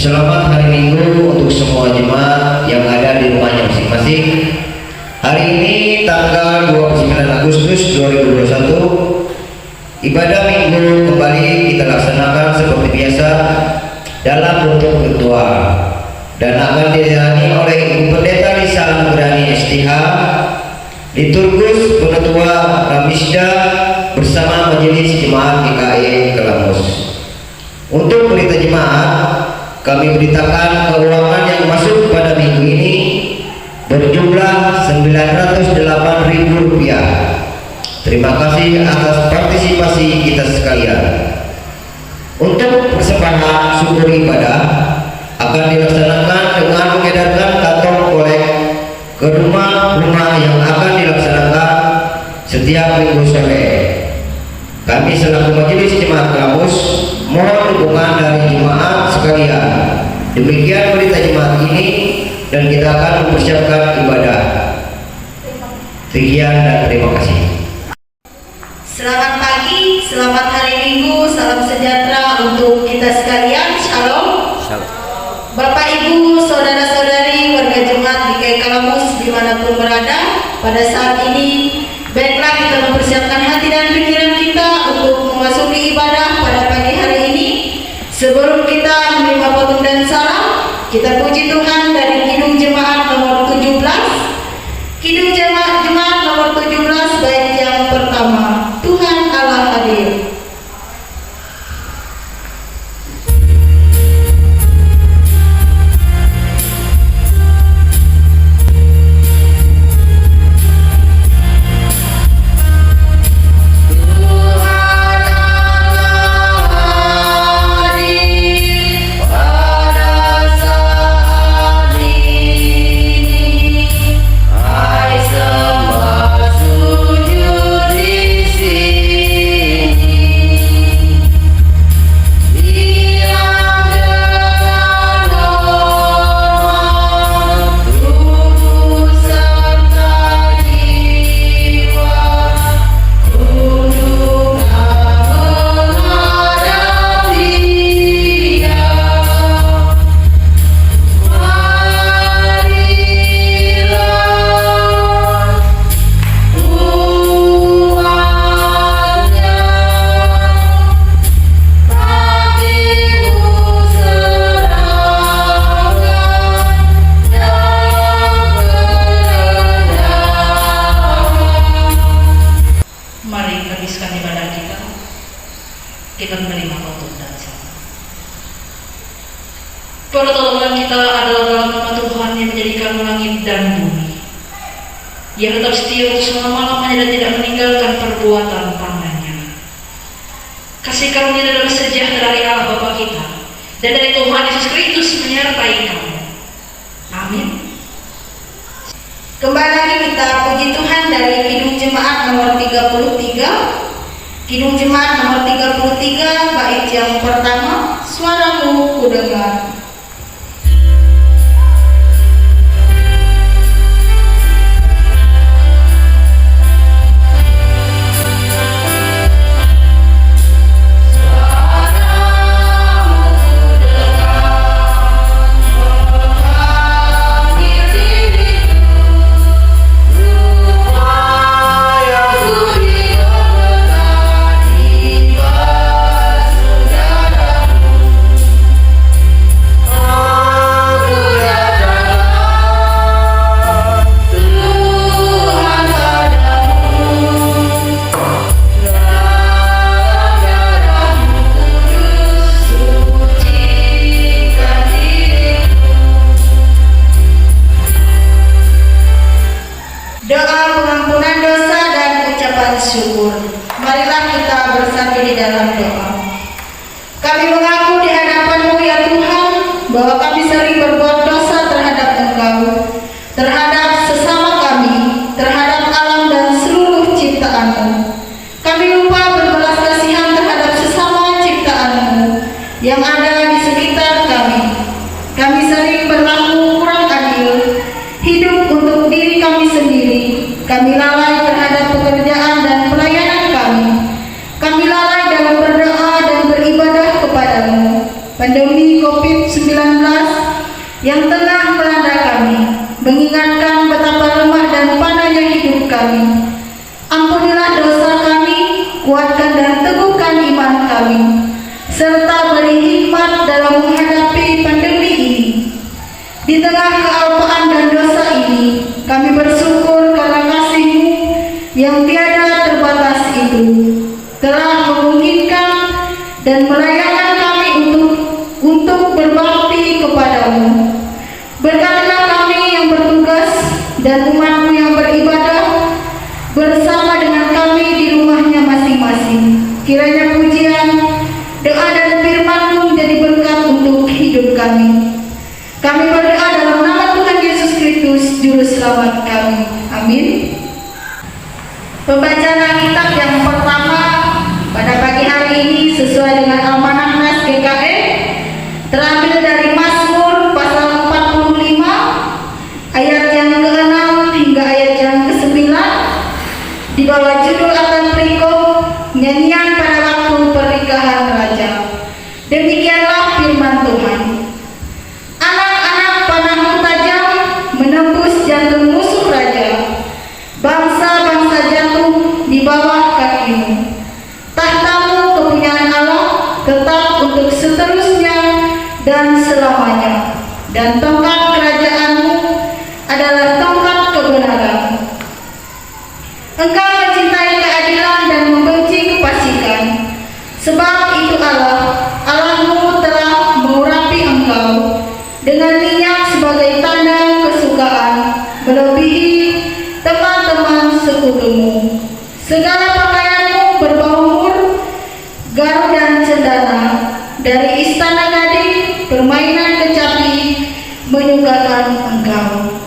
Selamat hari Minggu untuk semua jemaat yang ada di rumahnya masing-masing. Hari ini tanggal 29 Agustus 2021, ibadah Minggu kembali kita laksanakan seperti biasa dalam bentuk virtual dan akan dilayani oleh Ibu Pendeta Lisa Anugrani STH, Liturgus Penetua Ramisda bersama Majelis Jemaat GKI Kelamus. Untuk berita jemaat, kami beritakan keuangan yang masuk pada minggu ini berjumlah Rp908.000. Terima kasih atas partisipasi kita sekalian. Untuk persembahan syukur ibadah akan dilaksanakan dengan mengedarkan kantong kolek ke rumah-rumah yang akan dilaksanakan setiap minggu sore. Kami selaku Majelis Jemaat Kelamus mohon dukungan dari jemaat sekalian. Demikian berita jemaat ini dan kita akan mempersiapkan ibadah. Sekian dan terima kasih. Selamat pagi, selamat hari Minggu, salam sejahtera untuk kita sekalian. Shalom. Bapak, Ibu, saudara-saudari, warga jemaat GKI Kelamus dimanapun berada, pada saat ini baiklah kita mempersiapkan hati dan pikiran kita untuk memasuki ibadah pada pagi hari ini. Sebelum kita menerima potong dan salam, kita puji Tuhan dari Kidung Jemaat nomor 17. Kidung Jemaat nomor 17 bait yang pertama, Tuhan Allah hadir. Kita menerima potong dan salam. Pertolongan kita adalah dalam nama Tuhan yang menjadikan langit dan bumi, yang tetap setia untuk selama-lamanya dan tidak meninggalkan perbuatan tangannya. Kasih karunia adalah sejahtera dari Allah Bapa kita dan dari Tuhan Yesus Kristus menyertai kamu. Amin. Kembali lagi kita puji Tuhan dari Kidung Jemaat nomor 33. Kidung Jemaat nomor 33 bait yang pertama, suaramu kudengar. Syukur. Marilah kita bersatu di dalam doa. Kami mengaku di hadapan-Mu ya Tuhan bahwa kami sering berbuat dosa terhadap Engkau, terhadap sesama kami, terhadap alam dan seluruh ciptaan-Mu. Kami lupa berbelas kasihan terhadap sesama ciptaan-Mu yang ada di sekitar kami. Kami sering berlaku kurang adil, hidup untuk diri kami sendiri. Kami lalai terhadap pekerjaan dan pelayanan kami. Kami lalai dalam berdoa dan beribadah kepadamu. Pandemi pandemi COVID-19 yang tengah melanda kami, mengingatkan betapa lemah dan panahnya hidup kami. Ampunilah dosa kami, kuatkan dan teguhkan iman kami, serta beri hikmat dalam menghadapi pandemi ini. Di tengah kealpaan dan dosa ini, kami bersyukur karena kasih-Mu yang tiada terbatas itu telah memungkinkan dan melayakan kami untuk berbakti kepadamu. Berkatilah kami yang bertugas dan umat-Mu yang beribadah bersama dengan kami di rumahnya masing-masing. Kiranya pujian, doa dan firman-Mu menjadi berkat untuk hidup kami. Kami berdoa dalam nama Tuhan Yesus Kristus, Juru Selamat kami. Amin. Pembacaan Alkitab yang pertama pada pagi hari ini sesuai dengan amanah Nas GKM terambil dari Mazmur pasal 45 ayat yang ke-6 hingga ayat yang ke-9 di bawah judul atau perikop nyanyian pada waktu pernikahan raja. Demikianlah firman Tuhan. Anak-anak panahmu tajam menembus jantung musuh raja. Bangsa-bangsa jatuh di bawah kakimu. Tahtamu kepunyaan Allah tetap untuk seterusnya dan selamanya, dan tongkat kerajaanmu adalah tongkat kebenaran. Engkau mencintai keadilan dan membenci kefasikan, sebab itu Allahmu telah mengurapi engkau dengan minyak sebagai tanda kesukaan, melebihi teman-teman sekutumu. Segala pakaianmu berbau mur, garu dan cendana. Dari istana gading, permainan kecapi menyukakan engkau.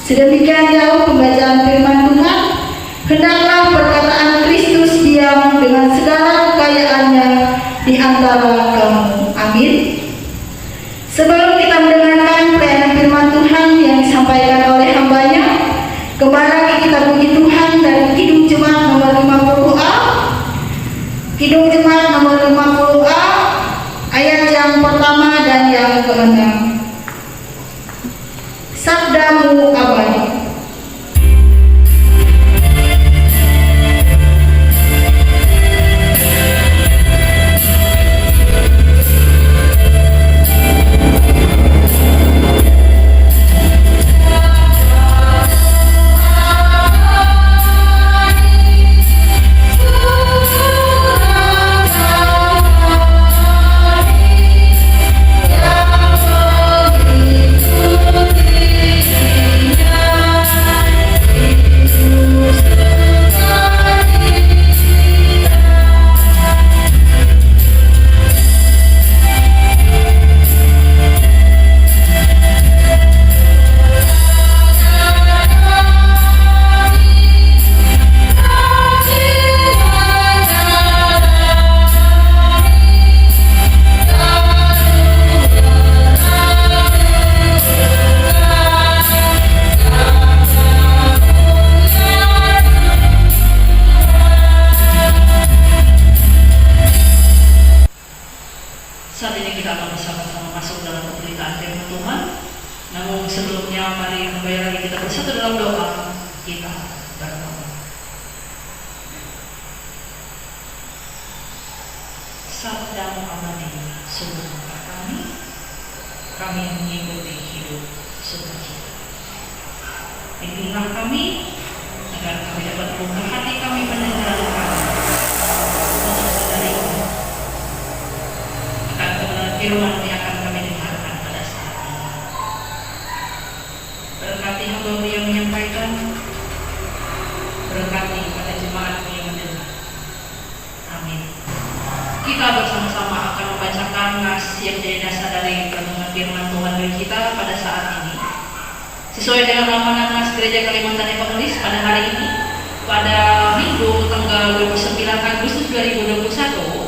Sedemikian jauh pembacaan firman Tuhan. Hendaklah perkataan Kristus diam dengan segala kekayaannya di antara kamu. Amin. Sebelum kita mendengarkan pelayanan firman Tuhan yang disampaikan oleh hambanya, kembali lagi kita puji Tuhan dari Kidung Jemaat nomor 50A. Kidung Jemaat nomor 50A ayat yang pertama dan yang ke-6. Sabdamu abadi. Saat ini kita akan bersama-sama masuk dalam pemberitaan firman Tuhan. Namun sebelumnya mari kembali lagi kita bersatu dalam doa. Kita berdoa. Sabdamu abadi sungguh mengangkat kami yang mengikuti hidup sukacita. Bimbinglah kami agar kami dapat membuka hati kami mendengar kami untuk menerima akan kebenaran firman yang akan kami dengarkan pada saat ini. Berkati hamba yang menyampaikan, berkati pada jemaat yang mendengar. Amin. Kita bersama-sama akan membacakan nas yang menjadi dasar dari renungan firman Tuhan bagi kita pada saat ini. Sesuai dengan amanah nas Gereja Kalimantan Evangelis pada hari ini, pada Minggu tanggal 29 Agustus 2021,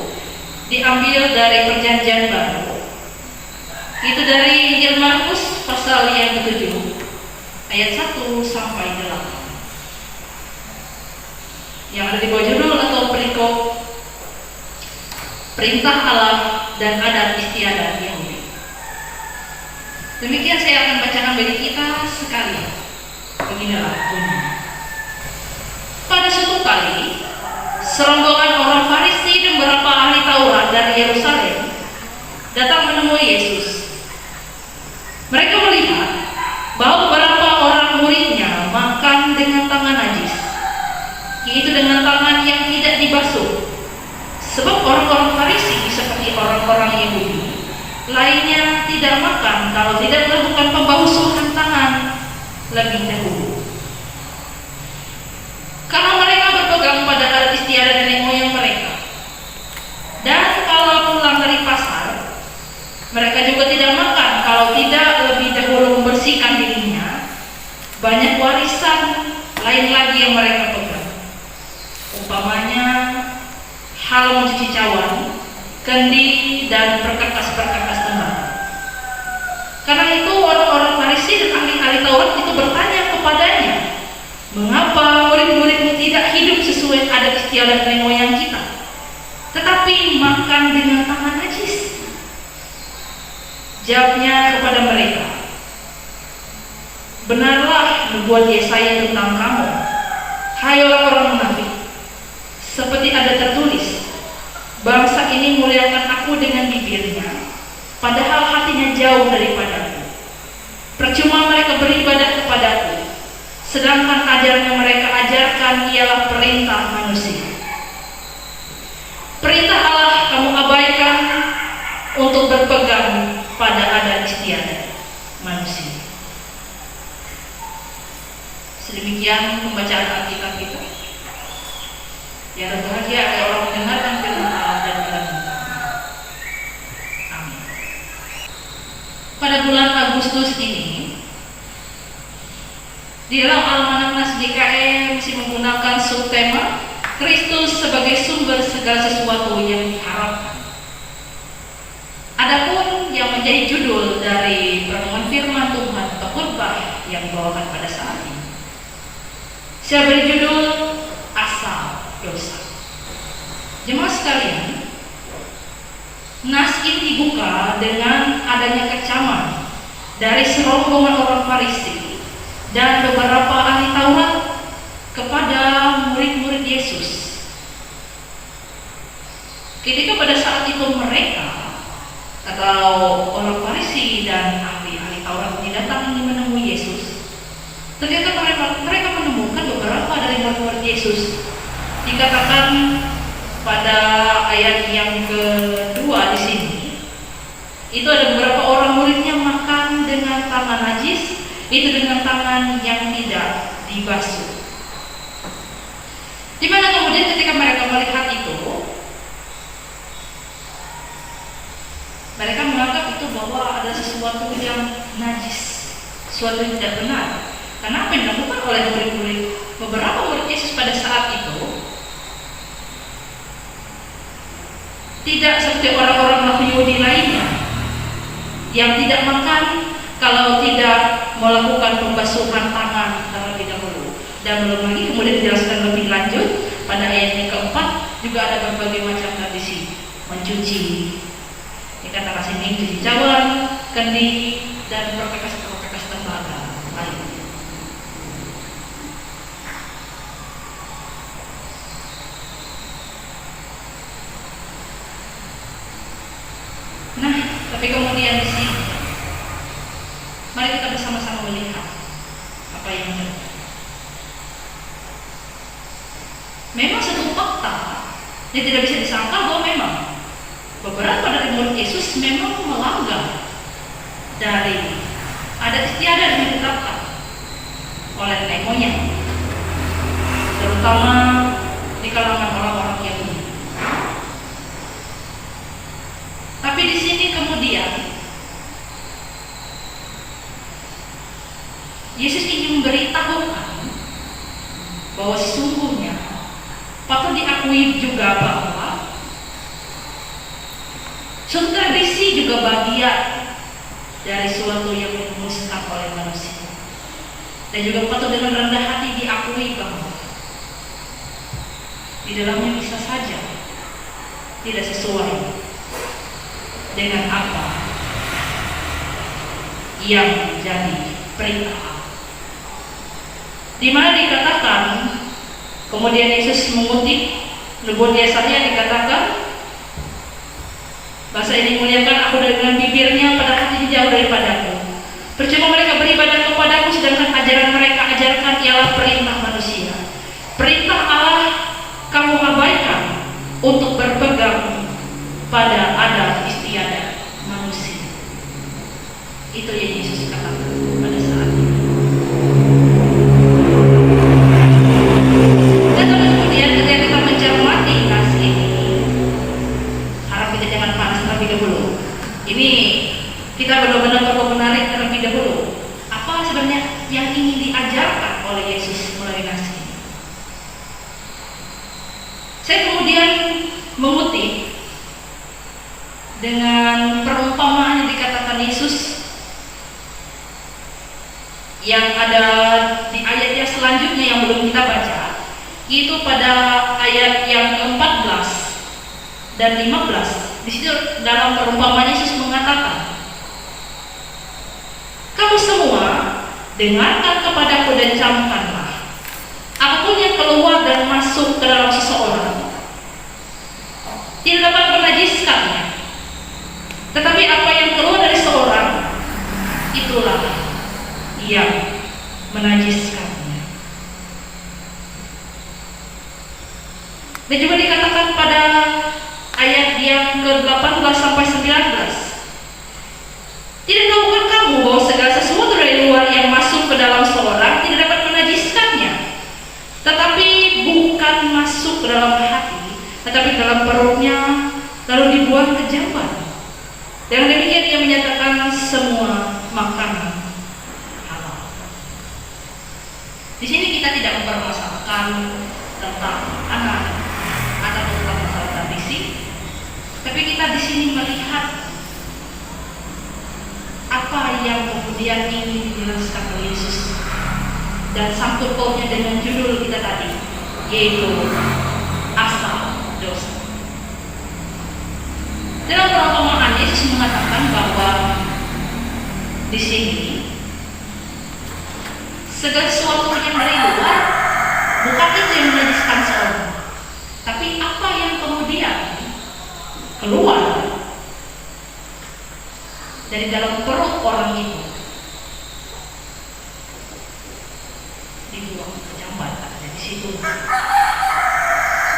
diambil dari Perjanjian Baru. Itu dari Injil Markus pasal yang ke-7 ayat 1 sampai 8. Yang ada di bawah judul atau perikop Perintah Allah dan Adat Istiadat Yahudi. Demikian saya akan bacakan bagi kita sekalian. Beginilah bunyi. Pada suatu kali, serombongan orang Farisi dan beberapa ahli Taurat dari Yerusalem datang menemui Yesus. Mereka melihat bahwa beberapa orang muridnya makan dengan tangan najis, yaitu dengan tangan yang tidak dibasuh. Sebab orang-orang Farisi seperti orang-orang Yahudi lainnya tidak makan kalau tidak melakukan pembahusuhan tangan lebih dahulu. Karena mereka berpegang pada adat istiadat nenek moyang mereka. Dan kalau pulang dari pasar, mereka juga tidak makan kalau tidak lebih dahulu membersihkan dirinya. Banyak warisan lain lagi yang mereka pegang, umpamanya hal mencuci cawan, kendi, dan perkakas-perkakas tembaga. Karena itu orang-orang Farisi dan ahli-ahli Taurat itu bertanya kepadanya, mengapa murid-muridmu tidak hidup sesuai adat istiadat nenek moyang kita, tetapi makan dengan tangan najis? Jawabnya kepada mereka, benarlah nubuat Yesaya tentang kamu, hai orang-orang munafik. Seperti ada tertulis, bangsa ini muliakan aku dengan bibirnya, padahal hatinya jauh daripadaku. Percuma mereka beribadah kepadaku, sedangkan ajaran yang mereka ajarkan ialah perintah manusia. Perintah Allah kamu abaikan untuk berpegang pada adat istiadat manusia. Sedemikian pembacaan Alkitab kita. Ya, berbahagia ada orang mendengarkan firman Allah dan merenungkan. Amin. Pada bulan Agustus ini, di dalam Almanak Nas GKE masih menggunakan subtema Kristus sebagai sumber segala sesuatu yang diharapkan. Adapun yang menjadi judul dari renungan firman Tuhan atau khotbah yang dibawakan pada saat ini, saya beri judul Asal Dosa. Jemaat sekalian, nas ini dibuka dengan adanya kecaman dari serombongan orang Farisi dan beberapa ahli Taurat kepada murid-murid Yesus. Ketika pada saat itu mereka atau orang Farisi dan ahli Taurat ini datang ingin menemui Yesus, ternyata mereka menemukan beberapa dari murid-murid Yesus. Dikatakan pada ayat yang kedua di sini, itu ada beberapa orang muridnya makan dengan tangan najis, itu dengan tangan yang tidak dibasuh. Dimana kemudian ketika mereka melihat itu, mereka menganggap itu bahwa ada sesuatu yang najis, sesuatu yang tidak benar. Karena apa yang dilakukan oleh murid-murid, beberapa murid Yesus pada saat itu tidak seperti orang-orang Yahudi lainnya yang tidak makan kalau tidak melakukan pembasuhan tangan terlebih dahulu. Dan belum lagi kemudian dijelaskan lebih lanjut pada ayat yang keempat juga ada berbagai macam tradisi mencuci, dikatakan sini mencuci cawan, kendi, dan perkakas tembaga lain. Nah, tapi kemudian di sini, mari kita bersama-sama melihat apa yang terjadi. Memang satu fakta yang tidak bisa disangkal bahwa memang beberapa dari murid Yesus memang melanggar dari adat istiadat yang ditetapkan oleh nenek moyang, terutama di kalangan orang-orang Yahudi. Tapi di sini kemudian Yesus ingin memberitahukan bahwa sesungguhnya patut diakui juga bahwa suatu tradisi juga bagian dari suatu yang dirumuskan oleh manusia, dan juga patut dengan rendah hati diakui bahwa di dalamnya bisa saja tidak sesuai dengan apa yang menjadi perintah. Di mana dikatakan, kemudian Yesus mengutip nubuat Yesaya, dikatakan, bahasa ini muliakan aku dengan bibirnya, pada hatinya jauh daripadaku. Percuma mereka beribadah kepadaku, sedangkan ajaran mereka ajarkan ialah perintah manusia. Perintah Allah kamu abaikan untuk berpegang pada adat istiadat manusia. Itu yang Yesus katakan pada saat itu. Dan kemudian ketika kita mencermati kasih ini, harap kita jangan panas terlebih dahulu. Ini kita benar-benar perlu menarik terlebih dahulu. Apa sebenarnya yang ingin diajarkan oleh Yesus melalui kasih ini? Saya kemudian mengutip dengan perumpamaan yang dikatakan Yesus yang ada di ayat yang selanjutnya yang belum kita baca, itu pada ayat yang ke-14 dan 15. Di situ dalam perumpamaan Yesus mengatakan, kamu semua dengarkan kepadaku dan camkanlah. Apapun yang keluar dan masuk ke dalam seseorang tidak dapat menajiskannya, tetapi apa yang keluar dari seorang itulah yang menajiskannya. Dan juga dikatakan pada ayat yang ke-18 sampai 19, tidak tahukah kamu bahwa segala sesuatu dari luar yang masuk ke dalam seorang tidak dapat menajiskannya, tetapi bukan masuk ke dalam hati, tetapi dalam perutnya, lalu dibuang ke jamban. Dengan demikian ia menyatakan semua makanan halal. Di sini kita tidak mempermasalahkan tentang anak atau tentang masalah tradisi, tapi kita di sini melihat apa yang kemudian ingin dijelaskan oleh Yesus dan sangkut pautnya dengan judul kita tadi, yaitu asal dosa. Dalam perumpamaan Yesus mengatakan bahwa di sini segala sesuatu yang dari luar bukan itu yang menajiskan seorang, tapi apa yang kemudian keluar dari dalam perut orang itu dibuang ke jamban. Ada di situ.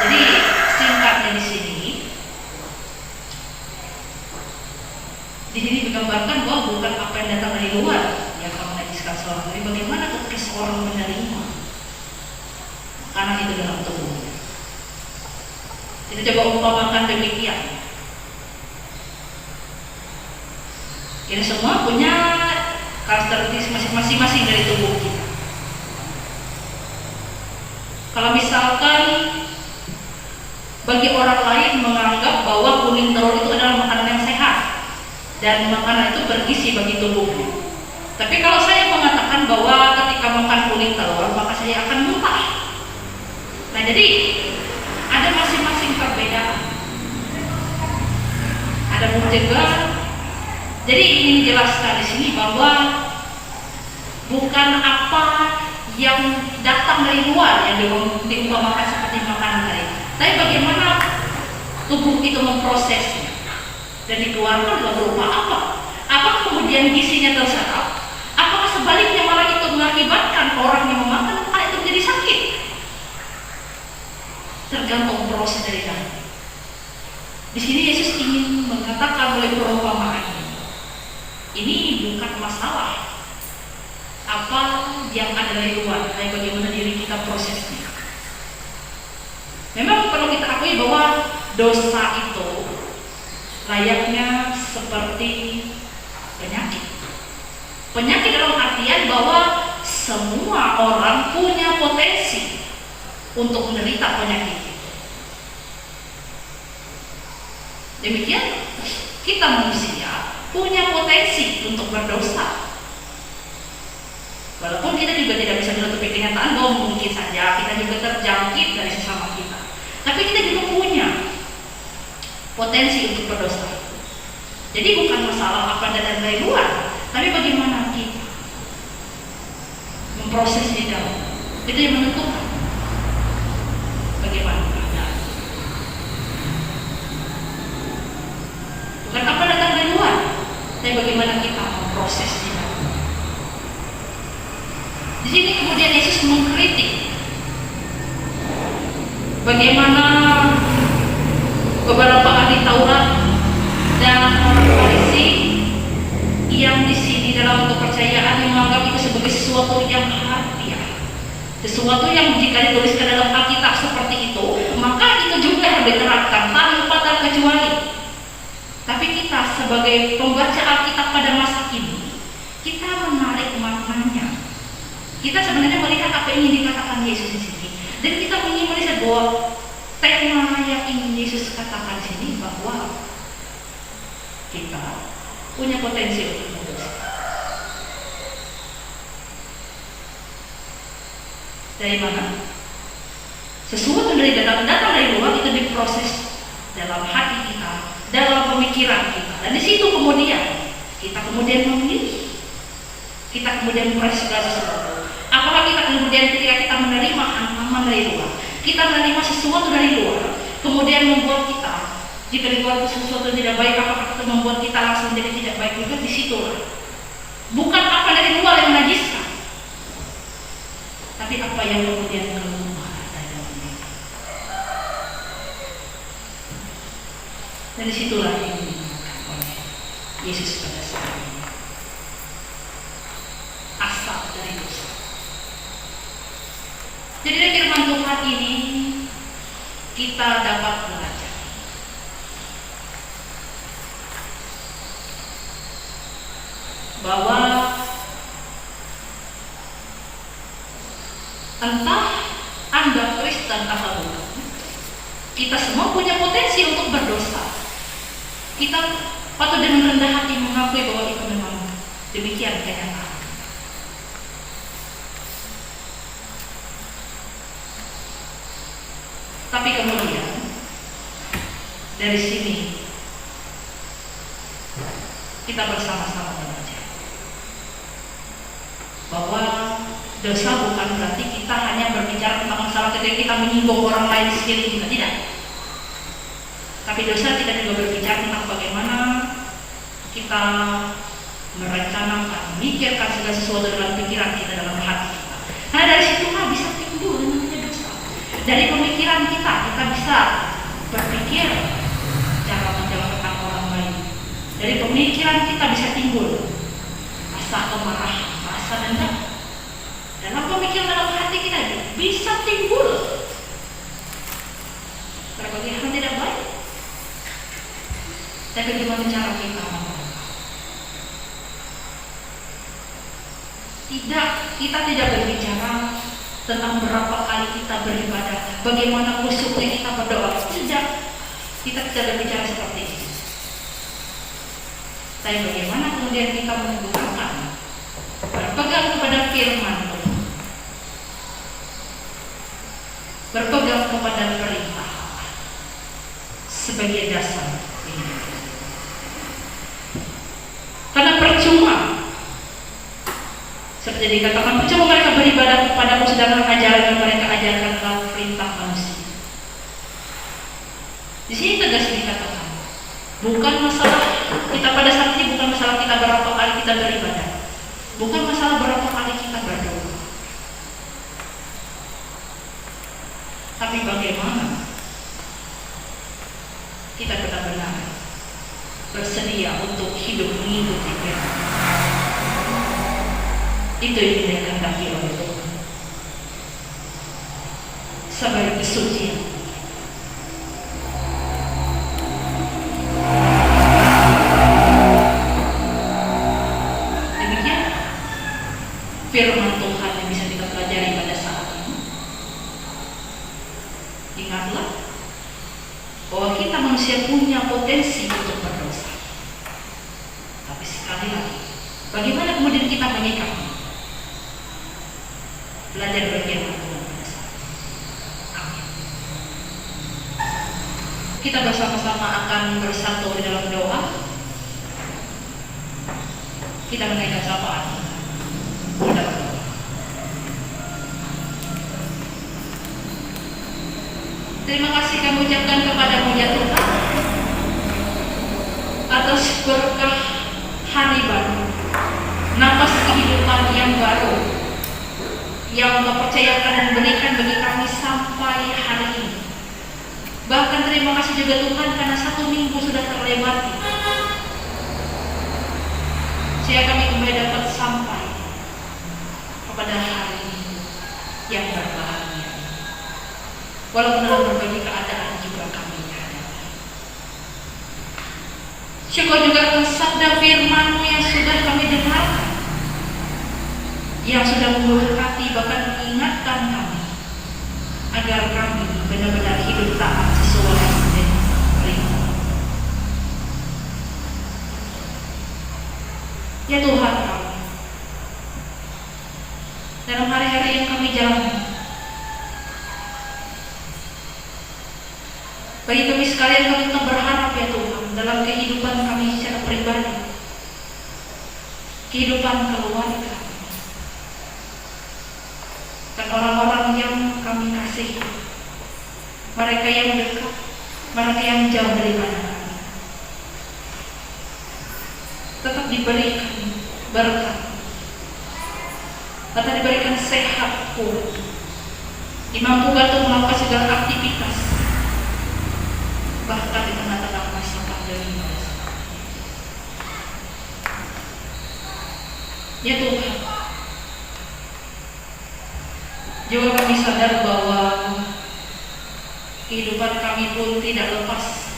Jadi singkatnya di sini digambarkan bahwa bukan apa yang datang dari luar yang akan menajiskan seorang, tapi bagaimana ketika seorang menerima makanan itu dalam tubuhnya. Kita coba umpamakan demikian. Kita semua punya karakteristik masing-masing dari tubuh kita. Kalau misalkan bagi orang lain menganggap bahwa kuning telur itu adalah makanan yang sehat dan makanan itu bergizi bagi tubuhnya, tapi kalau saya mengatakan bahwa ketika makan kuning telur maka saya akan muntah. Nah, jadi ada masing-masing perbedaan. Ada juga. Jadi ingin dijelaskan di sini bahwa bukan apa yang datang dari luar yang diumpamakan seperti makanan tadi, tapi bagaimana tubuh itu memprosesnya dan dikeluarkan dalam berupa apa? Apakah kemudian gizinya terserap? Apakah sebaliknya malah itu mengakibatkan orang yang memakan makanan itu menjadi sakit? Tergantung proses dari dalam. Di sini Yesus ingin mengatakan melalui perumpamaan ini bukan masalah apa yang ada dari luar, tapi bagaimana diri kita prosesnya. Memang perlu kita akui bahwa dosa itu layaknya seperti penyakit. Penyakit dalam artian bahwa semua orang punya potensi untuk menderita penyakit itu. Demikian kita manusia punya potensi untuk berdosa. Walaupun kita juga tidak bisa menutupi kenyataan bahwa mungkin saja kita juga terjangkit dari sesama kita, tapi kita juga punya potensi untuk berdosa. Jadi bukan masalah apa datang dari luar, Tapi bagaimana kita memproses di dalam, itu yang menentukan bagaimana keadaan. Bukan apa datang dari luar, tapi bagaimana kita memproses di dalam. Di sini kemudian Yesus mengkritik bagaimana beberapa ahli Taurat dan orang Farisi yang di sini dalam kepercayaan menganggap itu sebagai sesuatu yang harfiah, sesuatu yang jika dituliskan dalam Alkitab seperti itu, maka itu juga harus diterapkan tanpa terkecuali. Tapi kita sebagai pembaca Alkitab pada masa ini, kita menarik maknanya. Kita sebenarnya melihat apa yang ingin dikatakan Yesus di sini, dan kita ingin melihat bahwa tema yang ingin Yesus katakan di sini bahwa kita punya potensi untuk berdosa. Dari mana? Sesuatu dari dalam, datang dari luar itu diproses dalam hati kita, dalam pemikiran kita, dan di situ kemudian kita kemudian memilih, kita kemudian memproses segala sesuatu. Apakah kita kemudian ketika kita menerima ancaman dari luar, kita menerima sesuatu dari luar, kemudian membuat kita, jika di luar sesuatu yang tidak baik, apakah itu membuat kita langsung jadi tidak baik juga? Di situ bukan apa dari luar yang menajiskan, tapi apa yang kemudian keluar dari dalam diri. Dan disitulah yang dimakan oleh Yesus pada saat ini, asal dari dosa. Jadi dari firman Tuhan ini kita dapat belajar bahwa entah Anda Kristen atau bukan, kita semua punya potensi untuk berdosa. Kita patut dengan rendah hati mengakui bahwa itu memang demikian kenyataan. Tapi kemudian dari sini kita bersama-sama belajar bahwa dosa bukan berarti kita hanya berbicara tentang masalah ketika kita menyinggung orang lain di sekeliling kita, tidak. Tapi dosa tidak juga berbicara tentang bagaimana kita merencanakan, memikirkan segala sesuatu dalam pikiran kita, dalam hati kita. Karena dari situlah bisa timbul namanya dosa. Dari pemikiran kita bisa berpikir cara menjauhkan orang lain. Dari pemikiran kita bisa timbul rasa kemarahan, rasa dendam. Dalam pemikiran dalam hati kita bisa timbul berbagai hal tidak baik. Tapi bagaimana cara kita kita tidak berbicara tentang berapa kali kita beribadah, bagaimana khusyuknya kita berdoa. Tidak, kita tidak berbicara seperti itu. Tapi bagaimana kemudian kita menggunakan, berpegang kepada firman Tuhan, berpegang kepada perintah sebagai dasar hidup. Karena percuma, seperti dikatakan, percuma mereka beribadah kepadamu sedangkan ajaran yang mereka ajarkan adalah perintah manusia. Di sini tegas dikatakan, bukan masalah kita pada saat ini, bukan masalah kita berapa kali kita beribadah, bukan masalah berapa kali kita berdoa, tapi bagaimana kita benar-benar bersedia untuk hidup mengikuti firman. Itu yang dikehendaki oleh Tuhan sebagai kesucian. Demikian firman Tuhan yang bisa kita pelajari pada saat ini. Ingatlah bahwa kita manusia punya potensi untuk berdosa. Tapi sekali lagi, bagaimana kemudian kita menyikapi? Belajar berfirman Tuhan pada saat ini. Amin. Kita bersama-sama akan bersatu di dalam doa. Kita menaikkan sapaan. Kita berdoa. Terima kasih kami ucapkan kepadamu ya Tuhan atas berkah hari baru, napas kehidupan yang baru yang Kau percayakan dan berikan bagi kami sampai hari ini. Bahkan terima kasih juga Tuhan karena 1 minggu sudah terlewati, sehingga kami kembali dapat sampai kepada hari yang berbahagia. Walaupun dalam berbagai keadaan juga kami hadapi. Syukur juga atas sabda firman-Mu yang sudah kami dengarkan, yang sudah memberkati bahkan mengingatkan kami agar kami benar-benar hidup taat sesuai dengan perintah. Ya Tuhan kami, dalam hari-hari yang kami jalani, bagi kami sekalian kami tetap berharap ya Tuhan dalam kehidupan kami secara pribadi, kehidupan keluarga, dan orang-orang yang kami kasihi, mereka yang dekat, mereka yang jauh daripada kami, tetap diberikan berkat, tetap diberikan sehat kuat, dimampukan untuk melakukan segala aktivitas, bahkan di tengah-tengah masa pandemi. Ya Tuhan, juga kami sadar bahwa kehidupan kami pun tidak lepas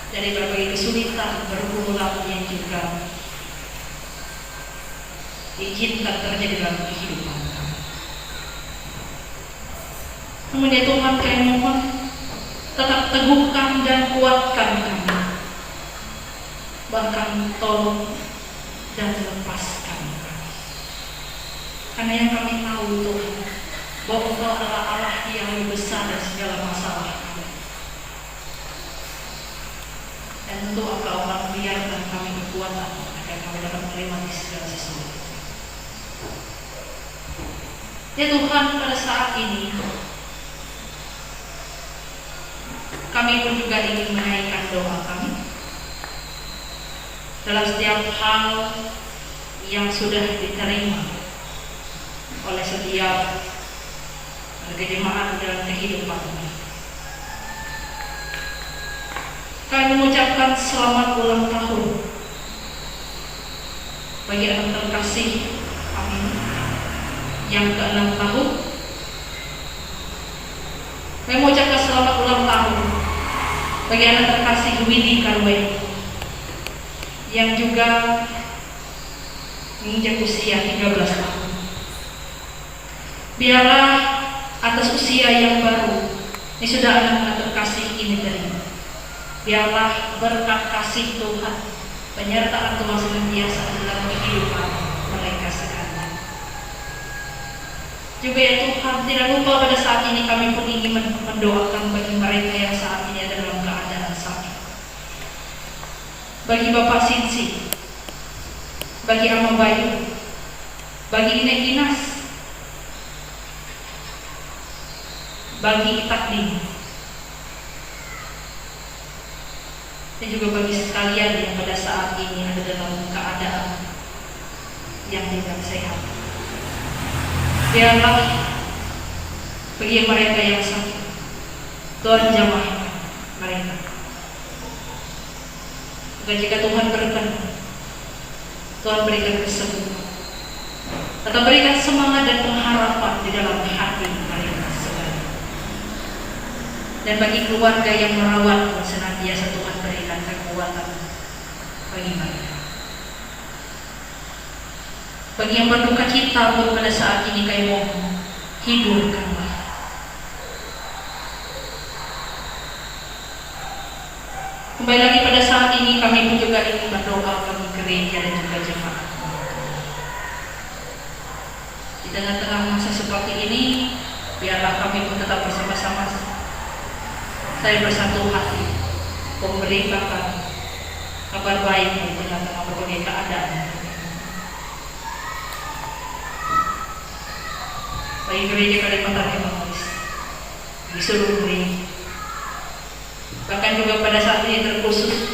dari berbagai kesulitan berulang yang juga diizinkan terjadi dalam kehidupan kami. Namun ya Tuhan, kami mohon tetap teguhkan dan kuatkan kami, bahkan tolong dan lepaskan kami, karena yang kami tahu Tuhan bahwa Engkau adalah Allah yang lebih besar dari segala masalah kami, dan tentu Engkau akan membiarkan kami kekuatan agar kami dapat melewati segala sesuatu. Ya Tuhan, pada saat ini kami pun juga ingin menaikkan doa kami dalam setiap hal yang sudah diterima oleh setiap jemaat dalam kehidupan kami. Kami mengucapkan selamat ulang tahun bagi anak terkasih kami yang ke-6 tahun. Kami mengucapkan selamat ulang tahun bagi anak terkasih Widi Karwe yang juga menginjak usia 13 tahun. Biarlah atas usia yang baru ini sudah anak terkasih ini terima, biarlah berkat kasih Tuhan, penyertaan Tuhan senantiasa dalam kehidupan mereka sekalian. Juga ya Tuhan, tidak lupa pada saat ini kami pun ingin mendoakan bagi mereka yang saat ini ada dalam keadaan sakit, bagi Bapak Sinsi, bagi Ama Bayu, bagi Inek Inas, bagi Takdim, dan juga bagi sekalian yang pada saat ini ada dalam keadaan yang tidak sehat. Biarlah bagi mereka yang sakit, Tuhan jamah mereka. Dan jika Tuhan berkenan, Tuhan berikan kesembuhan, atau berikan semangat dan pengharapan di dalam hati mereka sekalian. Dan bagi keluarga yang merawat pun senantiasa Tuhan berikan kekuatan bagi mereka. Bagi yang berduka cita pun pada saat ini kami mohon hiburkanlah. Kembali lagi pada saat ini kami pun juga ingin berdoa bagi gereja dan juga jemaat. Di tengah-tengah masa seperti ini, biarlah kami pun tetap bersama-sama saya bersatu hati memberitakan kabar baik di tengah-tengah berbagai keadaan. bagi gereja Kalimantan Emaus di seluruh dunia. Bahkan juga pada saat ini terkhusus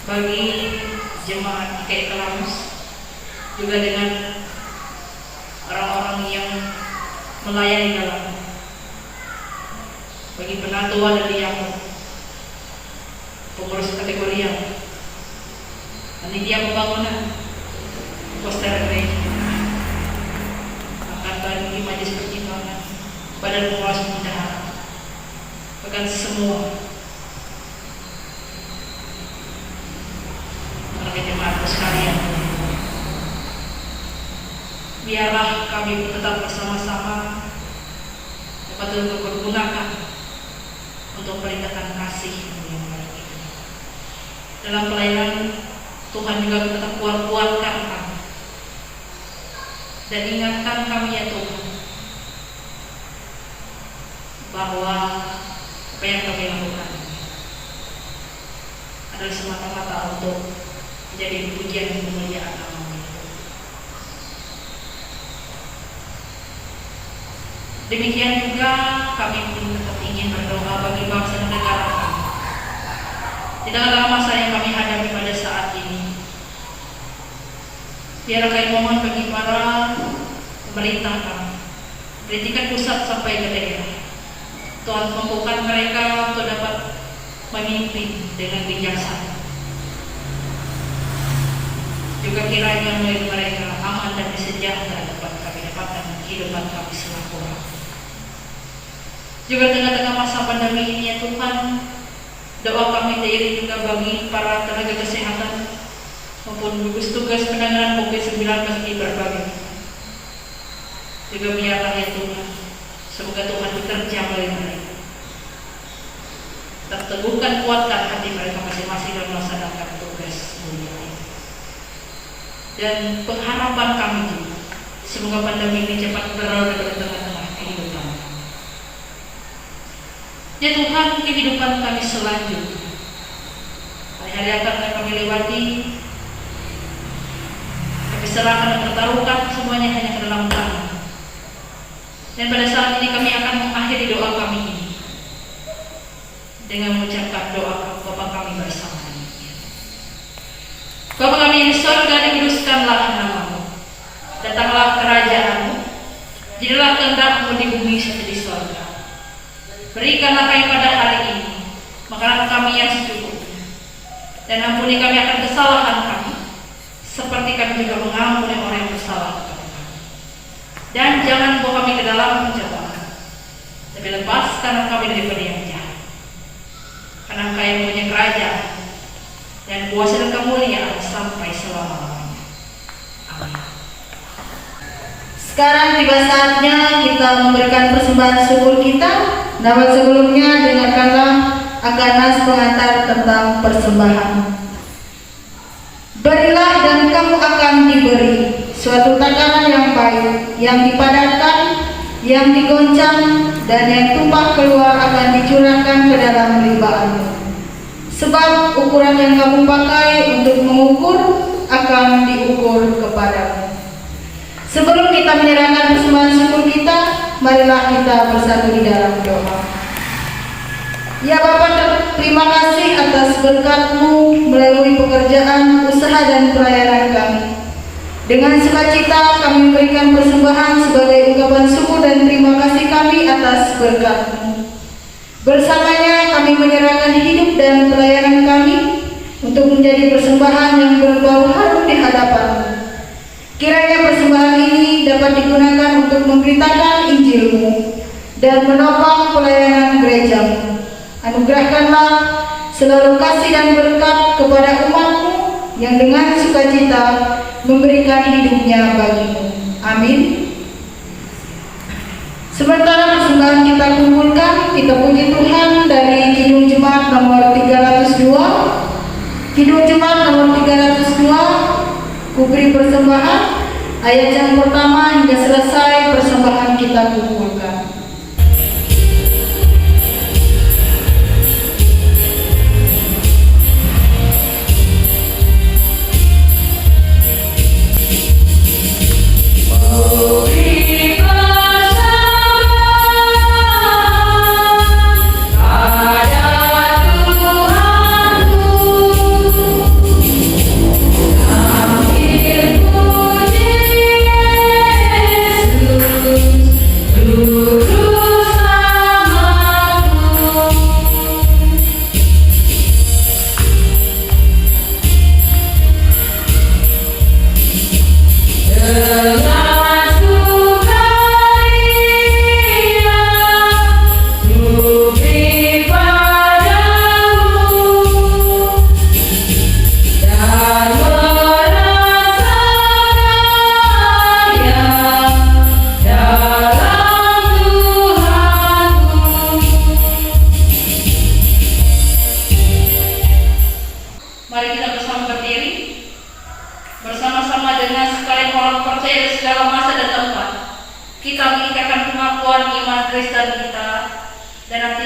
bagi jemaat GKI Kalamus, juga dengan orang-orang yang melayani dalam, bagi penatua dan yang pengurus kategori yang panitia pembangunan poster gereja, akan bagi majelis pertimbangan, badan pengawas pemerintahan, bahkan semua warga jemaatku sekalian. Biarlah kami tetap bersama-sama dapat untuk bergunakan untuk perintahkan kasih yang baik ini. Dalam pelayanan Tuhan juga tetap kuatkan kami dan ingatkan kami ya Tuhan, bahwa apa yang kami lakukan adalah semata-mata untuk menjadi pujian dan kemuliaan nama-Mu. Demikian juga kami pun tetap ingin berdoa bagi bangsa dan negara kami. Di tengah masa yang kami hadapi pada saat ini, biarlah kami mohon bagi para pemerintah kami, dari tingkat pusat sampai ke daerah, Tuhan mampukan mereka untuk dapat memimpin dengan bijaksana. Juga kiranya melalui mereka aman dan sejahtera dapat kami dapatkan kehidupan kami selaku orang. Juga tengah-tengah masa pandemi ini ya Tuhan, doa kami diiringi juga bagi para tenaga kesehatan maupun gugus tugas penanganan COVID-19 di berbagai. Juga biarlah ya Tuhan, semoga Tuhan bekerja melalui mereka. Tetap teguhkan, kuatkan hati mereka masing-masing dalam melaksanakan tugas mulia ini. Dan pengharapan kami juga, semoga pandemi ini cepat berlalu dari tengah-tengah kehidupan kami. Ya Tuhan, kehidupan kami selanjutnya, hari-hari akan kami lewati, kami serahkan dan pertaruhkan semuanya hanya ke dalam tangan. Dan pada saat ini kami akan mengakhiri doa kami ini dengan mengucapkan doa Bapa kami bersama. Bapa kami yang di surga, dikuduskanlah nama-Mu, datanglah kerajaan-Mu, jadilah kehendak-Mu di bumi seperti di surga. Berikanlah kami pada hari ini makanan kami yang secukupnya, dan ampuni kami akan kesalahan kami, seperti kami juga mengampuni orang yang bersalah kepada kami. Dan jangan bawa kami ke dalam pencobaan, tapi lepaskan kami daripada yang jahat. Karena Engkau yang punya kerajaan dan kuasa dan kemuliaan sampai selama-lamanya. Amin. Sekarang tiba saatnya kita memberikan persembahan syukur kita. Namun sebelumnya dengarkanlah akan nas pengantar tentang persembahan. Berilah dan kamu akan diberi suatu takaran yang baik, yang dipadatkan, yang digoncang, dan yang tumpah keluar akan dicurahkan ke dalam limpahanmu. Sebab ukuran yang kamu pakai untuk mengukur akan diukur kepadamu. Sebelum kita menyerahkan persembahan syukur kita, marilah kita bersatu di dalam doa. Ya Bapa, terima kasih atas berkat-Mu melalui pekerjaan, usaha dan pelayanan kami. Dengan sukacita kami memberikan persembahan sebagai ungkapan syukur dan terima kasih kami atas berkat-Mu. Bersamanya kami menyerahkan hidup dan pelayanan kami untuk menjadi persembahan yang berbau harum di hadapan-Mu. Kiranya persembahan ini dapat digunakan untuk memberitakan Injil-Mu dan menopang pelayanan gereja-Mu. Anugerahkanlah selalu kasih dan berkat kepada umat-Mu yang dengan sukacita memberikan hidupnya bagi-Mu. Amin. Sementara persembahan kita kumpulkan, kita puji Tuhan dari Kidung Jemaat nomor 302. Kidung Jemaat nomor 302, kuberi persembahan, ayat yang pertama hingga selesai persembahan kita kumpulkan. Beri Mari kita bersama berdiri, bersama-sama dengan sekalian orang percaya di segala masa dan tempat. Kita mengikatkan pengakuan iman Kristen kita dan nanti